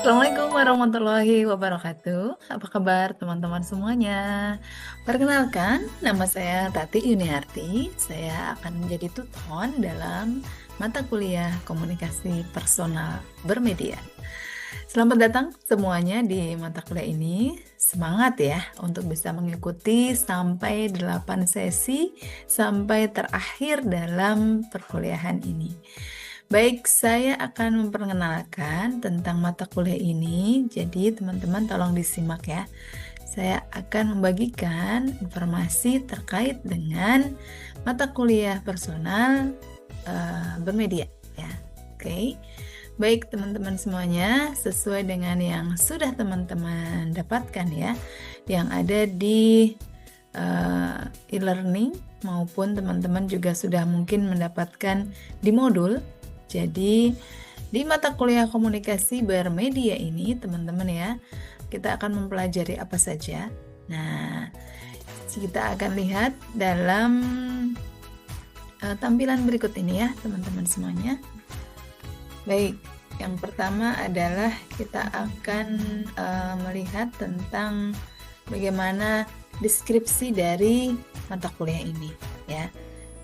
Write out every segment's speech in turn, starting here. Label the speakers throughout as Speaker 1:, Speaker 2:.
Speaker 1: Assalamualaikum warahmatullahi wabarakatuh. Apa kabar teman-teman semuanya? Perkenalkan, nama saya Tati Yuniarti. Saya akan menjadi tutor dalam mata kuliah Komunikasi Personal Bermedia. Selamat datang semuanya di mata kuliah ini. Semangat ya untuk bisa mengikuti sampai 8 sesi sampai terakhir dalam perkuliahan ini. Baik, saya akan memperkenalkan tentang mata kuliah ini. Jadi, teman-teman tolong disimak ya. Saya akan membagikan informasi terkait dengan mata kuliah personal bermedia ya. Oke. Baik, teman-teman semuanya, sesuai dengan yang sudah teman-teman dapatkan ya, yang ada di e-learning maupun teman-teman juga sudah mungkin mendapatkan di modul. Jadi di mata kuliah komunikasi bermedia ini teman-teman ya, kita akan mempelajari apa saja. Nah, kita akan lihat dalam tampilan berikut ini ya teman-teman semuanya. Baik, yang pertama adalah kita akan melihat tentang bagaimana deskripsi dari mata kuliah ini ya.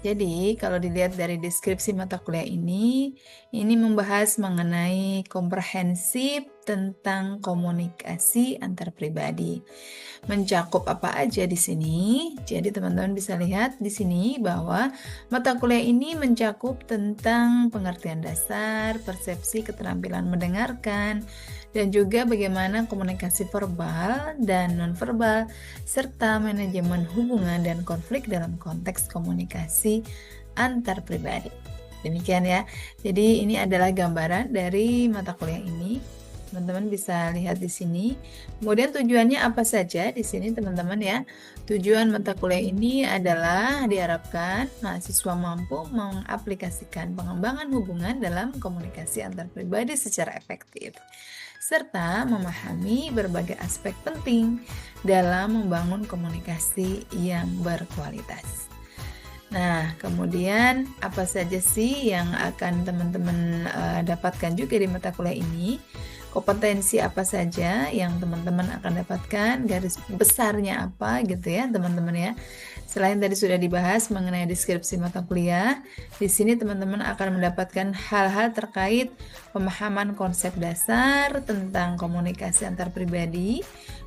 Speaker 1: Jadi, kalau dilihat dari deskripsi mata kuliah ini membahas mengenai komprehensif tentang komunikasi antar pribadi. Mencakup apa aja di sini? Jadi, teman-teman bisa lihat di sini bahwa mata kuliah ini mencakup tentang pengertian dasar, persepsi keterampilan mendengarkan, dan juga bagaimana komunikasi verbal dan nonverbal, serta manajemen hubungan dan konflik dalam konteks komunikasi antar pribadi. Demikian ya. Jadi ini adalah gambaran dari mata kuliah ini. Teman-teman bisa lihat di sini. Kemudian tujuannya apa saja di sini teman-teman ya. Tujuan mata kuliah ini adalah diharapkan mahasiswa mampu mengaplikasikan pengembangan hubungan dalam komunikasi antar pribadi secara efektif, serta memahami berbagai aspek penting dalam membangun komunikasi yang berkualitas. Nah, kemudian apa saja sih yang akan teman-teman dapatkan juga di mata kuliah ini? Kompetensi apa saja yang teman-teman akan dapatkan, garis besarnya apa gitu ya teman-teman ya. Selain tadi sudah dibahas mengenai deskripsi mata kuliah, di sini teman-teman akan mendapatkan hal-hal terkait pemahaman konsep dasar tentang komunikasi antar pribadi,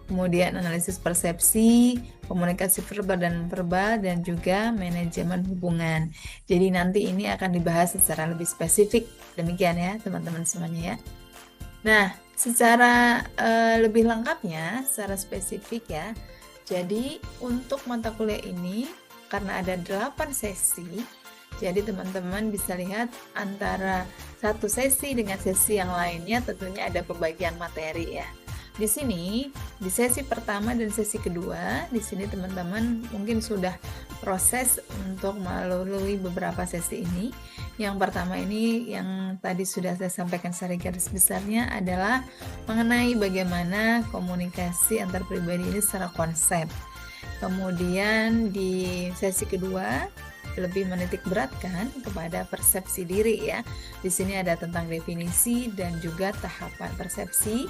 Speaker 1: kemudian analisis persepsi, komunikasi verbal dan nonverbal, dan juga manajemen hubungan. Jadi nanti ini akan dibahas secara lebih spesifik. Demikian ya teman-teman semuanya ya. Nah, secara lebih lengkapnya, secara spesifik ya. Jadi untuk mata kuliah ini karena ada 8 sesi, jadi teman-teman bisa lihat antara satu sesi dengan sesi yang lainnya tentunya ada pembagian materi ya. Di sini, di sesi pertama dan sesi kedua, di sini teman-teman mungkin sudah proses untuk melalui beberapa sesi ini. Yang pertama ini yang tadi sudah saya sampaikan secara garis besarnya adalah mengenai bagaimana komunikasi antar pribadi ini secara konsep. Kemudian di sesi kedua lebih menitik beratkan kepada persepsi diri ya. Di sini ada tentang definisi dan juga tahapan persepsi,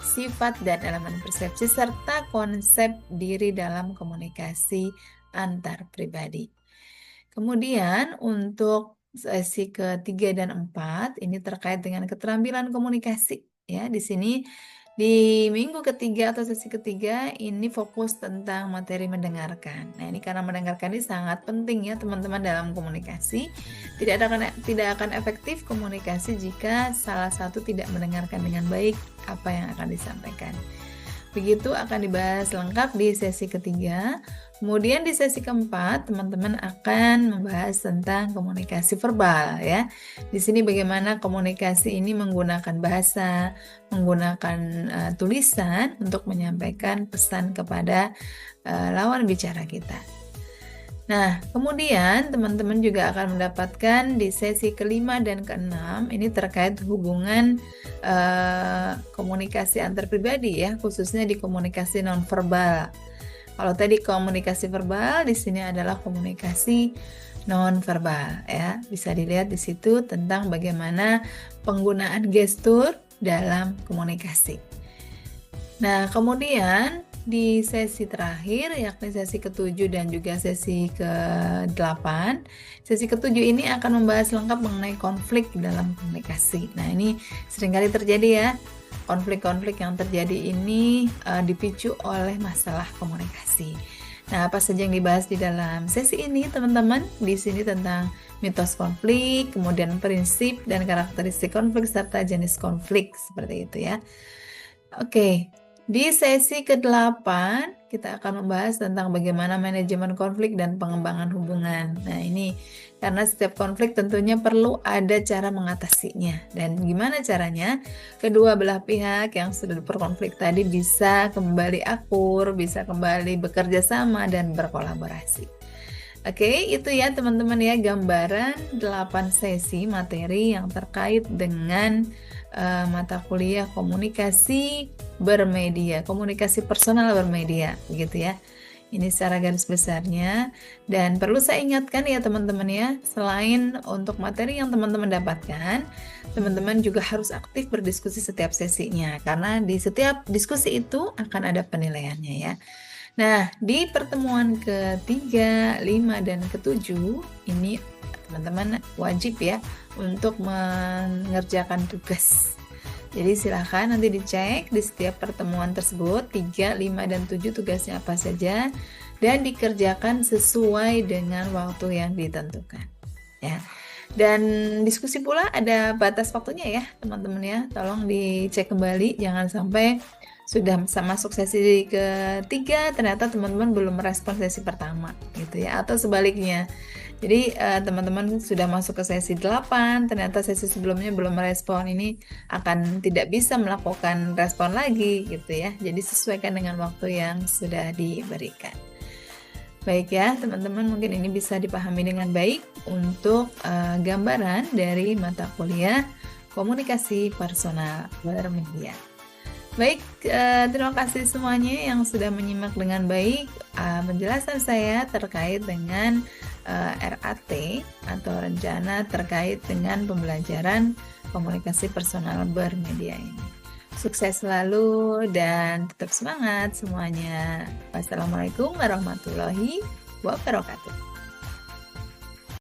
Speaker 1: sifat dan elemen persepsi serta konsep diri dalam komunikasi antar pribadi. Kemudian untuk sesi ketiga dan empat ini terkait dengan keterampilan komunikasi ya. Di sini di minggu ketiga atau sesi ketiga ini fokus tentang materi mendengarkan. Nah, ini karena mendengarkan ini sangat penting ya teman-teman dalam komunikasi. Tidak akan efektif komunikasi jika salah satu tidak mendengarkan dengan baik apa yang akan disampaikan. Begitu akan dibahas lengkap di sesi ketiga. Kemudian di sesi keempat, teman-teman akan membahas tentang komunikasi verbal ya. Di sini bagaimana komunikasi ini menggunakan bahasa, menggunakan tulisan untuk menyampaikan pesan kepada lawan bicara kita. Nah, kemudian teman-teman juga akan mendapatkan di sesi kelima dan keenam ini terkait hubungan komunikasi antar pribadi ya, khususnya di komunikasi nonverbal. Kalau tadi komunikasi verbal, di sini adalah komunikasi nonverbal ya. Bisa dilihat di situ tentang bagaimana penggunaan gestur dalam komunikasi. Nah, kemudian di sesi terakhir, yakni sesi ke-7 dan juga sesi ke-8, sesi ke-7 ini akan membahas lengkap mengenai konflik dalam komunikasi. Nah, ini seringkali terjadi ya. Konflik-konflik yang terjadi ini dipicu oleh masalah komunikasi. Nah, apa saja yang dibahas di dalam sesi ini, teman-teman? Di sini tentang mitos konflik, kemudian prinsip dan karakteristik konflik, serta jenis konflik, seperti itu ya. Oke, di sesi ke-8 kita akan membahas tentang bagaimana manajemen konflik dan pengembangan hubungan. Nah, ini karena setiap konflik tentunya perlu ada cara mengatasinya. Dan gimana caranya? Kedua belah pihak yang sudah berkonflik tadi bisa kembali akur, bisa kembali bekerja sama dan berkolaborasi. Oke, itu ya teman-teman ya, gambaran 8 sesi materi yang terkait dengan mata kuliah komunikasi bermedia, komunikasi personal bermedia, gitu ya. Ini secara garis besarnya, dan perlu saya ingatkan ya teman-teman ya, selain untuk materi yang teman-teman dapatkan, teman-teman juga harus aktif berdiskusi setiap sesinya, karena di setiap diskusi itu akan ada penilaiannya ya. Nah, di pertemuan ke-3, 5, dan ke-7, ini teman-teman wajib ya untuk mengerjakan tugas. Jadi silahkan nanti dicek di setiap pertemuan tersebut 3, 5, dan 7 tugasnya apa saja dan dikerjakan sesuai dengan waktu yang ditentukan ya. Dan diskusi pula ada batas waktunya ya teman-teman ya, tolong dicek kembali, jangan sampai sudah masuk sesi ke-3 ternyata teman-teman belum merespon sesi pertama gitu ya, atau sebaliknya. Jadi teman-teman sudah masuk ke sesi 8, ternyata sesi sebelumnya belum merespon, ini akan tidak bisa melakukan respon lagi gitu ya. Jadi sesuaikan dengan waktu yang sudah diberikan. Baik ya teman-teman, mungkin ini bisa dipahami dengan baik untuk gambaran dari mata kuliah komunikasi personal bermedia. Baik, terima kasih semuanya yang sudah menyimak dengan baik penjelasan saya terkait dengan RAT atau rencana terkait dengan pembelajaran komunikasi personal bermedia ini. Sukses selalu dan tetap semangat semuanya. Wassalamualaikum warahmatullahi wabarakatuh.